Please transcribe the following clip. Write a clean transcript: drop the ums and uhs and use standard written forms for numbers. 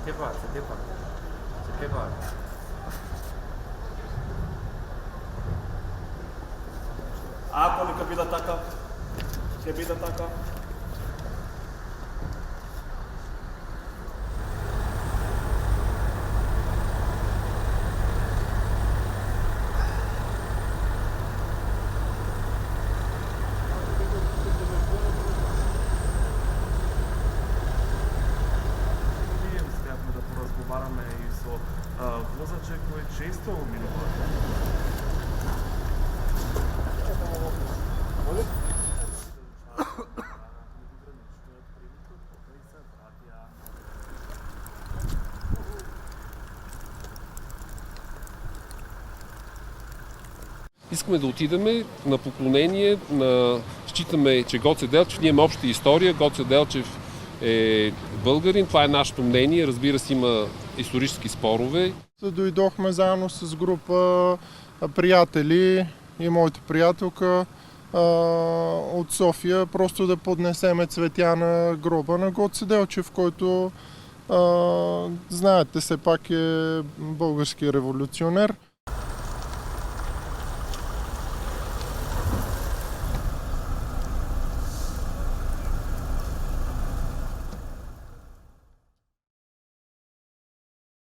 Se départ. Se prépare. Acolo că vine ataca. Că vine ataca. Успяхме да поразговараме и со возаче кој често минува. Искаме да отидем на поклонение, считаме, че Гоце Делчев, ние имаме обща история, Гоце Делчев е българин, това е нашето мнение, разбира се има исторически спорове. Дойдохме заедно с група приятели и моята приятелка от София, просто да поднесеме цветя на гроба на Гоце Делчев, който знаете, все пак е български революционер.